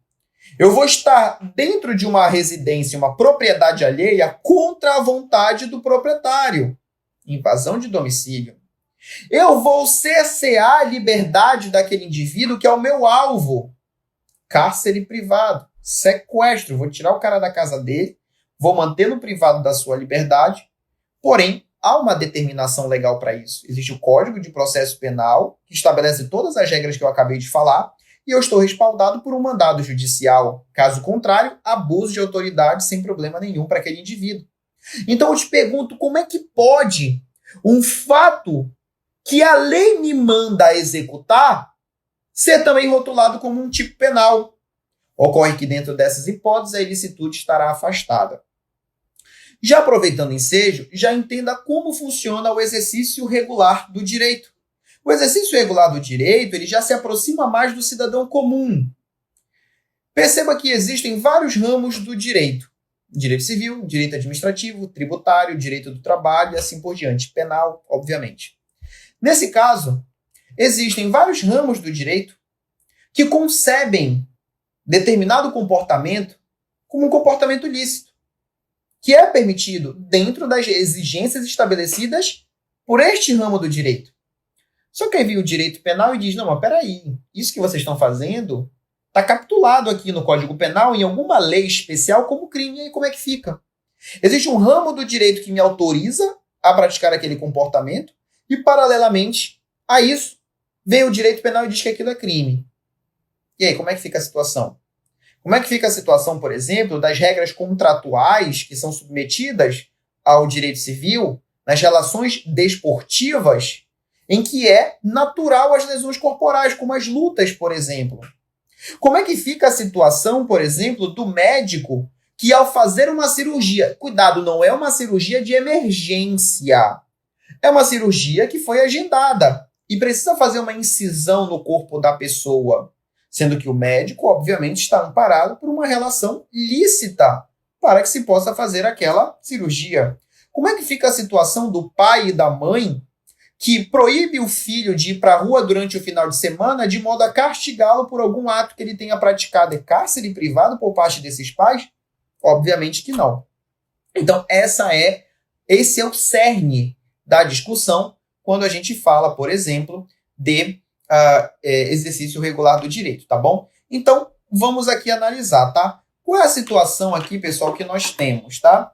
Eu vou estar dentro de uma residência, uma propriedade alheia, contra a vontade do proprietário. Invasão de domicílio. Eu vou cercear a liberdade daquele indivíduo que é o meu alvo. Cárcere privado, sequestro. Vou tirar o cara da casa dele, vou manter no privado da sua liberdade, porém, há uma determinação legal para isso. Existe o Código de Processo Penal, que estabelece todas as regras que eu acabei de falar, e eu estou respaldado por um mandado judicial. Caso contrário, abuso de autoridade sem problema nenhum para aquele indivíduo. Então eu te pergunto, como é que pode um fato que a lei me manda executar ser também rotulado como um tipo penal? Ocorre que dentro dessas hipóteses a ilicitude estará afastada. Já aproveitando o ensejo, já entenda como funciona o exercício regular do direito. O exercício regular do direito ele já se aproxima mais do cidadão comum. Perceba que existem vários ramos do direito. Direito civil, direito administrativo, tributário, direito do trabalho e assim por diante. Penal, obviamente. Nesse caso, existem vários ramos do direito que concebem determinado comportamento como um comportamento lícito, que é permitido dentro das exigências estabelecidas por este ramo do direito. Só que aí vem o direito penal e diz, não, mas peraí, isso que vocês estão fazendo está capitulado aqui no Código Penal em alguma lei especial como crime. E aí como é que fica? Existe um ramo do direito que me autoriza a praticar aquele comportamento e, paralelamente a isso, vem o direito penal e diz que aquilo é crime. E aí, como é que fica a situação? Como é que fica a situação, por exemplo, das regras contratuais que são submetidas ao direito civil nas relações desportivas, em que é natural as lesões corporais, como as lutas, por exemplo? Como é que fica a situação, por exemplo, do médico que ao fazer uma cirurgia, cuidado, não é uma cirurgia de emergência, é uma cirurgia que foi agendada e precisa fazer uma incisão no corpo da pessoa, sendo que o médico, obviamente, está amparado por uma relação lícita para que se possa fazer aquela cirurgia. Como é que fica a situação do pai e da mãe que proíbe o filho de ir para a rua durante o final de semana de modo a castigá-lo por algum ato que ele tenha praticado? É cárcere privado por parte desses pais? Obviamente que não. Então, esse é o cerne da discussão quando a gente fala, por exemplo, de exercício regular do direito, tá bom? Então, vamos aqui analisar, tá? Qual é a situação aqui, pessoal, que nós temos, tá?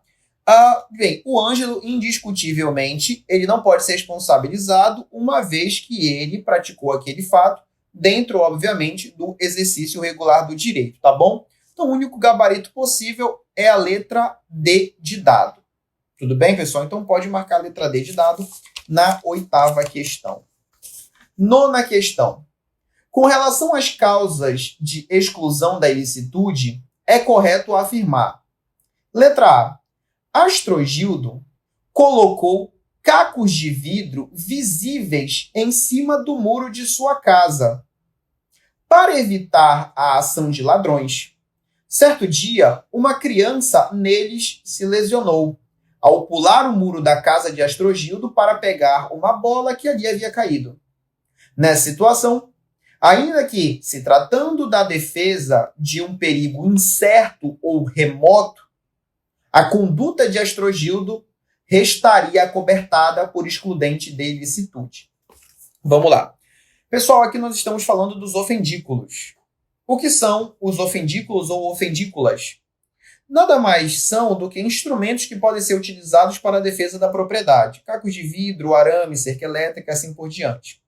Bem, o Ângelo, indiscutivelmente, ele não pode ser responsabilizado uma vez que ele praticou aquele fato dentro, obviamente, do exercício regular do direito, tá bom? Então, o único gabarito possível é a letra D de dado. Tudo bem, pessoal? Então, pode marcar a letra D de dado na 8ª questão. 9ª questão. Com relação às causas de exclusão da ilicitude, é correto afirmar. Letra A. Astrogildo colocou cacos de vidro visíveis em cima do muro de sua casa para evitar a ação de ladrões. Certo dia, uma criança neles se lesionou ao pular o muro da casa de Astrogildo para pegar uma bola que ali havia caído. Nessa situação, ainda que se tratando da defesa de um perigo incerto ou remoto, a conduta de Astrogildo restaria acobertada por excludente de ilicitude. Vamos lá. Pessoal, aqui nós estamos falando dos ofendículos. O que são os ofendículos ou ofendículas? Nada mais são do que instrumentos que podem ser utilizados para a defesa da propriedade. Cacos de vidro, arame, cerca elétrica, assim por diante.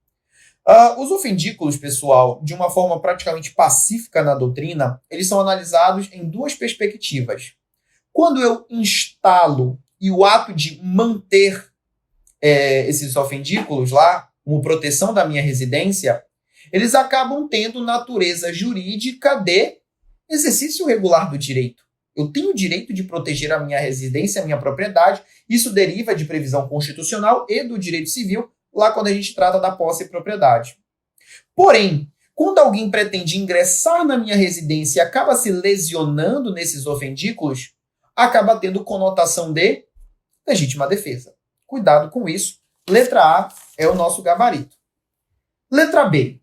Os ofendículos, pessoal, de uma forma praticamente pacífica na doutrina, eles são analisados em duas perspectivas. Quando eu instalo e o ato de manter esses ofendículos lá, como proteção da minha residência, eles acabam tendo natureza jurídica de exercício regular do direito. Eu tenho o direito de proteger a minha residência, a minha propriedade. Isso deriva de previsão constitucional e do direito civil, lá quando a gente trata da posse e propriedade. Porém, quando alguém pretende ingressar na minha residência e acaba se lesionando nesses ofendículos, acaba tendo conotação de legítima defesa. Cuidado com isso. Letra A é o nosso gabarito. Letra B.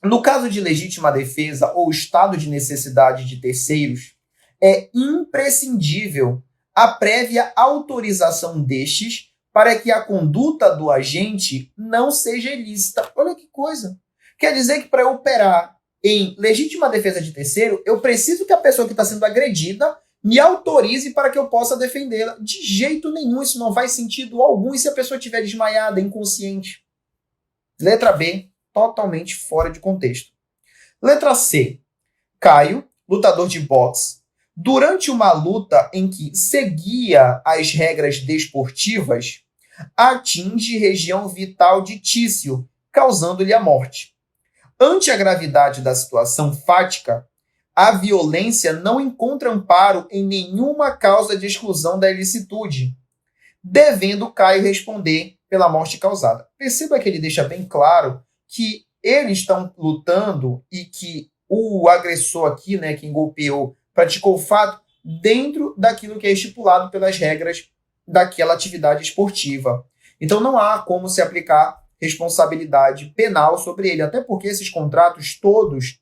No caso de legítima defesa ou estado de necessidade de terceiros, é imprescindível a prévia autorização destes para que a conduta do agente não seja ilícita. Olha que coisa. Quer dizer que para eu operar em legítima defesa de terceiro, eu preciso que a pessoa que está sendo agredida me autorize para que eu possa defendê-la. De jeito nenhum, isso não faz sentido algum. E se a pessoa estiver desmaiada, inconsciente? Letra B, totalmente fora de contexto. Letra C. Caio, lutador de boxe, durante uma luta em que seguia as regras desportivas, atinge região vital de Tício, causando-lhe a morte. Ante a gravidade da situação fática, a violência não encontra amparo em nenhuma causa de exclusão da ilicitude, devendo Caio responder pela morte causada. Perceba que ele deixa bem claro que eles estão lutando e que o agressor aqui, né, quem golpeou, praticou o fato dentro daquilo que é estipulado pelas regras daquela atividade esportiva. Então não há como se aplicar responsabilidade penal sobre ele, até porque esses contratos todos,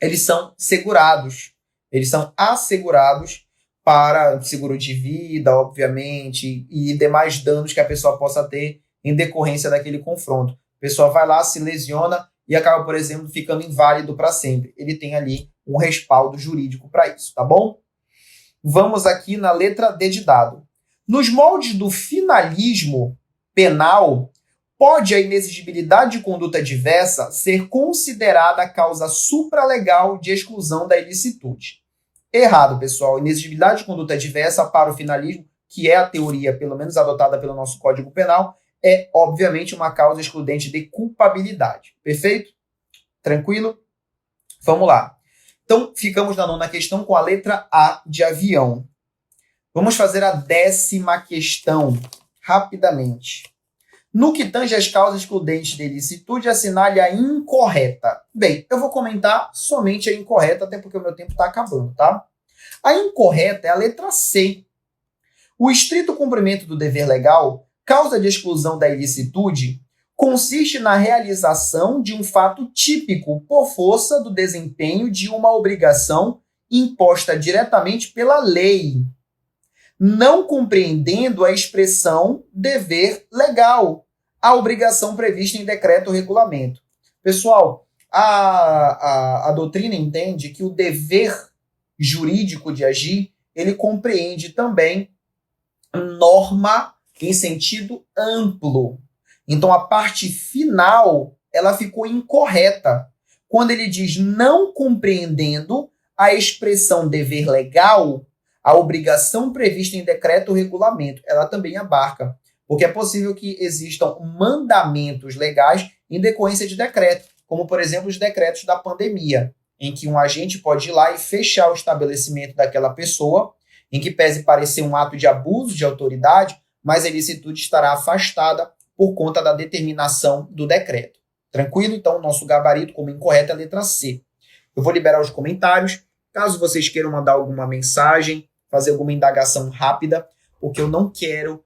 eles são segurados, eles são assegurados para seguro de vida, obviamente, e demais danos que a pessoa possa ter em decorrência daquele confronto. A pessoa vai lá, se lesiona e acaba, por exemplo, ficando inválido para sempre. Ele tem ali um respaldo jurídico para isso, tá bom? Vamos aqui na letra D de dado. Nos moldes do finalismo penal, pode a inexigibilidade de conduta diversa ser considerada causa supralegal de exclusão da ilicitude. Errado, pessoal. Inexigibilidade de conduta diversa para o finalismo, que é a teoria, pelo menos adotada pelo nosso Código Penal, é, obviamente, uma causa excludente de culpabilidade. Perfeito? Tranquilo? Vamos lá. Então, ficamos na 9ª questão com a letra A de avião. Vamos fazer a 10ª questão, rapidamente. No que tange às causas excludentes de ilicitude, assinale a incorreta. Bem, eu vou comentar somente a incorreta, até porque o meu tempo está acabando, tá? A incorreta é a letra C. O estrito cumprimento do dever legal, causa de exclusão da ilicitude, consiste na realização de um fato típico por força do desempenho de uma obrigação imposta diretamente pela lei, não compreendendo a expressão dever legal, a obrigação prevista em decreto ou regulamento. Pessoal, a doutrina entende que o dever jurídico de agir, ele compreende também norma em sentido amplo. Então, a parte final, ela ficou incorreta. Quando ele diz não compreendendo a expressão dever legal, a obrigação prevista em decreto ou regulamento, ela também abarca. Porque é possível que existam mandamentos legais em decorrência de decreto, como, por exemplo, os decretos da pandemia, em que um agente pode ir lá e fechar o estabelecimento daquela pessoa, em que pese parecer um ato de abuso de autoridade, mas a ilicitude estará afastada por conta da determinação do decreto. Tranquilo? Então, o nosso gabarito como incorreto é a letra C. Eu vou liberar os comentários, caso vocês queiram mandar alguma mensagem, fazer alguma indagação rápida, porque eu não quero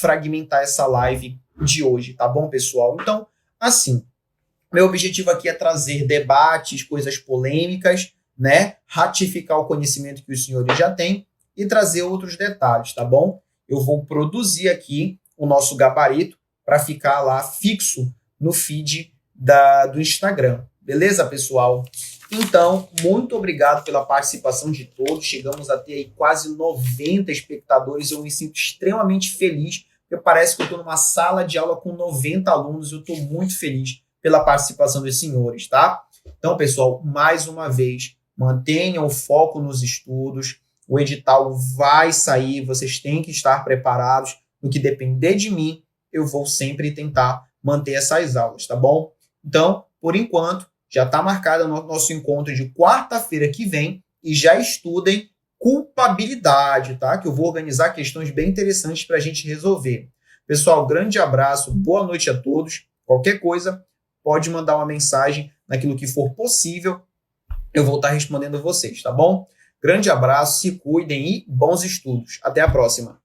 fragmentar essa live de hoje, tá bom, pessoal? Então, assim, meu objetivo aqui é trazer debates, coisas polêmicas, né? Ratificar o conhecimento que os senhores já têm e trazer outros detalhes, tá bom? Eu vou produzir aqui o nosso gabarito para ficar lá fixo no feed do Instagram. Beleza, pessoal? Então, muito obrigado pela participação de todos. Chegamos a ter aí quase 90 espectadores. Eu me sinto extremamente feliz, porque parece que eu estou numa sala de aula com 90 alunos. Eu estou muito feliz pela participação dos senhores, tá? Então, pessoal, mais uma vez, mantenham o foco nos estudos. O edital vai sair, vocês têm que estar preparados. No que depender de mim, eu vou sempre tentar manter essas aulas, tá bom? Então, por enquanto, já está marcado o nosso encontro de quarta-feira que vem e já estudem culpabilidade, tá? Que eu vou organizar questões bem interessantes para a gente resolver. Pessoal, grande abraço, boa noite a todos. Qualquer coisa, pode mandar uma mensagem naquilo que for possível. Eu vou estar respondendo vocês, tá bom? Grande abraço, se cuidem e bons estudos. Até a próxima.